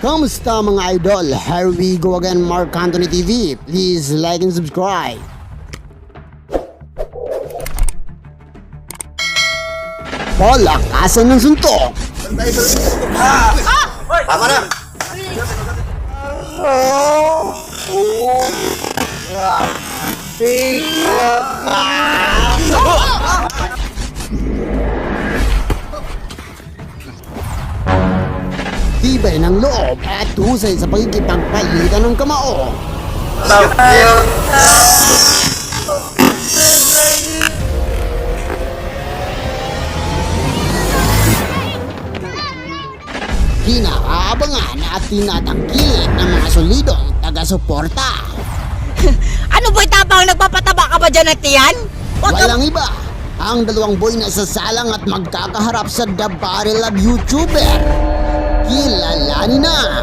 Kamusta mga idol? Here we go again, Mark Anthony TV. Please like and subscribe. Palakasan ng suntok. Tama na! Tibay ng loob at husay sa pagkikipagpalitan ng kamao. Kinaabangan at tinatangkilik ng mga solidong taga-suporta. Ano boy Tapang, nagpapataba ka ba dyan at tiyan? Walang iba, ang dalawang boy na sasalang at magkakaharap sa Dahil of YouTuber. Kilalanin na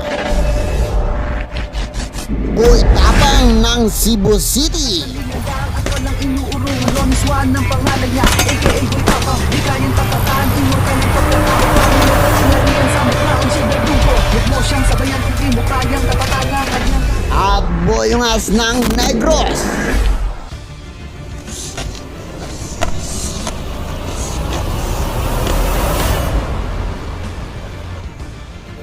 Boy Tapang ng Cebu City. Walang inuurong Saan ng pangalan niya, a.k.a. Boy Tapang. Di kayang tapataan, immortal ang pagkakataon. Sinalihan sa mukha ang sinagduko. Huwag mo siyang sabayan, hindi mo kayang tapataan ang kanyang. At boyungas ng Negros.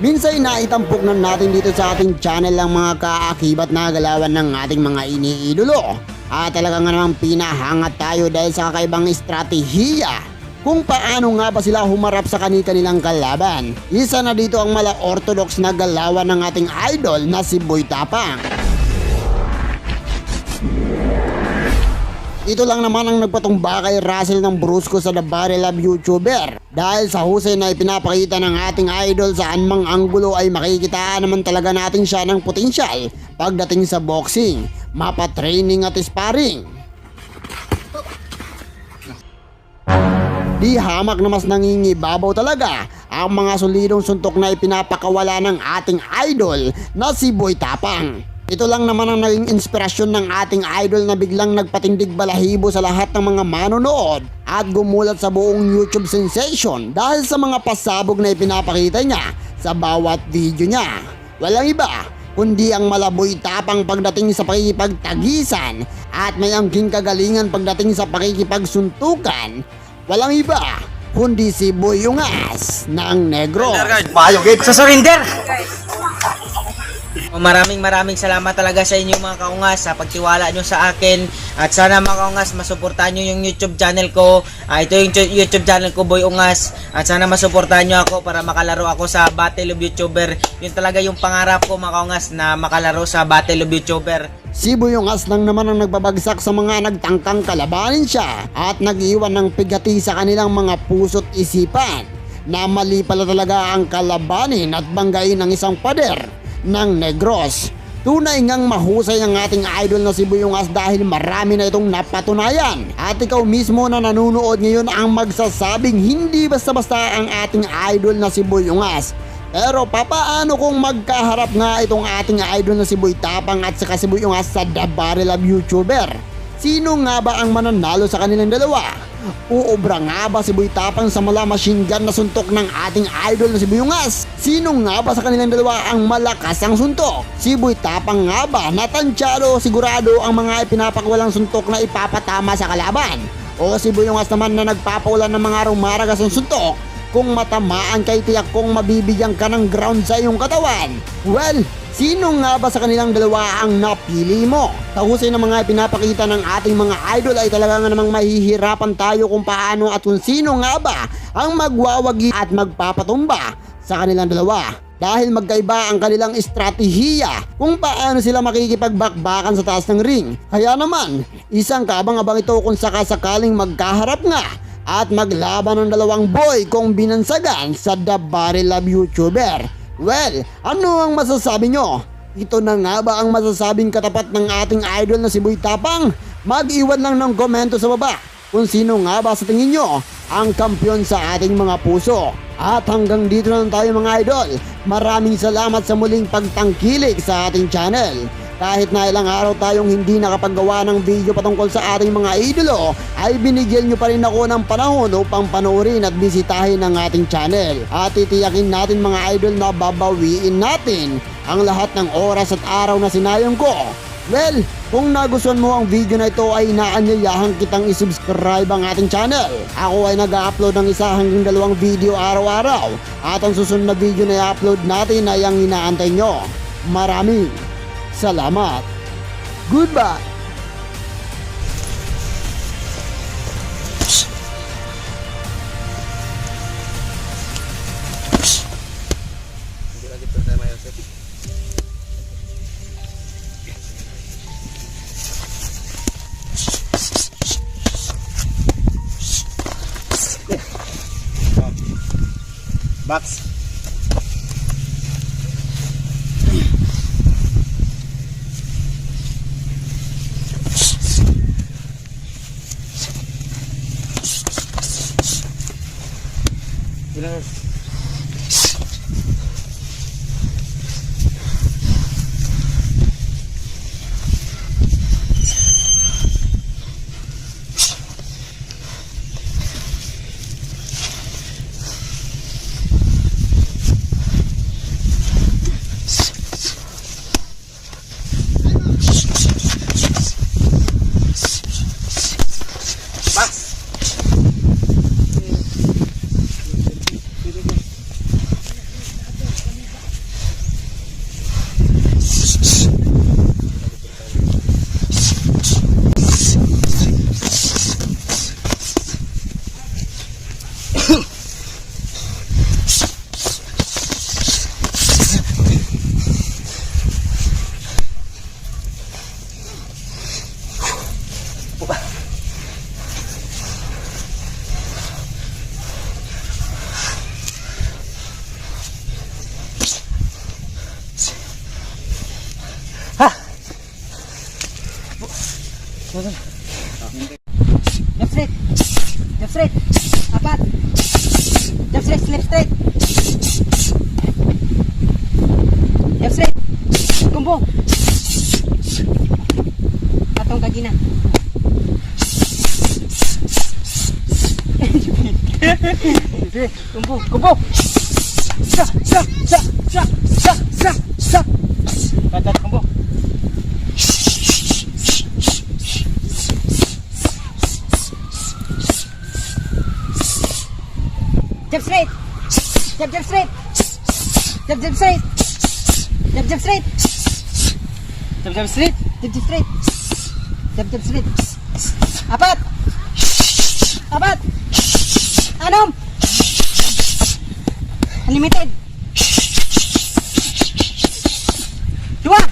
Minsay na itampok na natin dito sa ating channel ang mga kaakibat na galawan ng ating mga iniidulo. At talaga nga namang pinahanga tayo dahil sa kakaibang stratihiya kung paano nga ba sila humarap sa kanilang kalaban. Isa na dito ang mala orthodox na galawan ng ating idol na si Boy Tapang. Ito lang naman ang nagpatumba kay Russell ng brusko sa Dahil of YouTuber. Dahil sa husay na ipinapakita ng ating idol Saan, mang anggulo ay makikitaan naman talaga natin siya ng potinsyal pagdating sa boxing, Mapa training at sparring. Di hamak na mas nangingibabaw talaga ang mga solidong suntok na ipinapakawala ng ating idol na si Boy Tapang. Ito lang naman ang naging inspirasyon ng ating idol na biglang nagpatindig balahibo sa lahat ng mga manonood at gumulat sa buong YouTube sensation dahil sa mga pasabog na ipinapakita niya sa bawat video niya. Walang iba kundi ang Boy Tapang pagdating sa pakikipagtagisan at may angking kagalingan pagdating sa pakikipagsuntukan. Walang iba kundi si Boyungas ng Negros. Sa surrender! Maraming salamat talaga sa inyo mga kaungas sa pagtiwala nyo sa akin at sana mga kaungas masuportahan nyo yung YouTube channel ko. Ito yung YouTube channel ko, Boy Ungas, at sana masuportahan nyo ako para makalaro ako sa Battle of YouTuber. Yun talaga yung pangarap ko mga kaungas, na makalaro sa Battle of YouTuber. Si Boyungas lang naman ang nagbabagsak sa mga nagtangkang kalabanin siya at nag-iwan ng pigati sa kanilang mga puso't isipan na mali pala talaga ang kalabanin at banggain ng isang pader ng Negros. Tunay ngang mahusay ang ating idol na si Boyungas dahil marami na itong napatunayan. At ikaw mismo na nanonood ngayon ang magsasabing hindi basta-basta ang ating idol na si Boyungas. Pero papaano kung magkaharap nga itong ating idol na si Boy Tapang at saka si Boyungas sa Dahil of YouTuber? Sino nga ba ang mananalo sa kanilang dalawa? Uubra nga ba si Boy Tapang sa mala machine gun na suntok ng ating idol na si Boyungas? Sino nga ba sa kanilang dalawa ang malakas ang suntok? Si Boy Tapang nga ba na tansyado sigurado ang mga ipinapakulang suntok na ipapatama sa kalaban? O si Boyungas naman na nagpapaulan ng mga rumaragas ng suntok? Kung matamaan kay tiyak kung mabibigyan ka ng ground sa iyong katawan? Well, sino nga ba sa kanilang dalawa ang napili mo? Sa husay ng mga ipinapakita ng ating mga idol ay talaga nga namang mahihirapan tayo kung paano at kung sino nga ba ang magwawagi at magpapatumba sa kanilang dalawa. Dahil magkaiba ang kanilang stratihiya kung paano sila makikipagbakbakan sa taas ng ring. Kaya naman, isang kaabang-abang ito kung sakasakaling magkaharap nga at maglaban ng dalawang boy kung binansagan sa Dahil of YouTuber. Well, ano ang masasabi nyo? Ito na nga ba ang masasabing katapat ng ating idol na si Boy Tapang? Mag-iwan lang ng komento sa baba kung sino nga ba sa tingin nyo ang kampyon sa ating mga puso. At hanggang dito lang tayo mga idol. Maraming salamat sa muling pagtangkilik sa ating channel. Kahit na ilang araw tayong hindi nakapaggawa ng video patungkol sa ating mga idolo, ay binigyan nyo pa rin ako ng panahon upang panoorin at bisitahin ang ating channel. At titiyakin natin mga idol na babawiin natin ang lahat ng oras at araw na sinayang ko. Well, kung nagustuhan mo ang video na ito ay inaanyayahan kitang isubscribe ang ating channel. Ako ay nag-upload ng 1 hanggang 2 video araw-araw at ang susunod na video na i-upload natin ay ang inaantay nyo. Maraming salamat. Goodbye. Box. Jump straight. Jump straight. Apat. Jump straight. Slip straight. Jump straight. Kumbong. Atong kagina. Kumbong. Kumbong. Sa. Katat kumbong. Jump straight. Jump straight. Jump straight. Jump straight. Jump straight. Jump straight. Jump straight. Apat. Apat. Anom. Unlimited. Dua.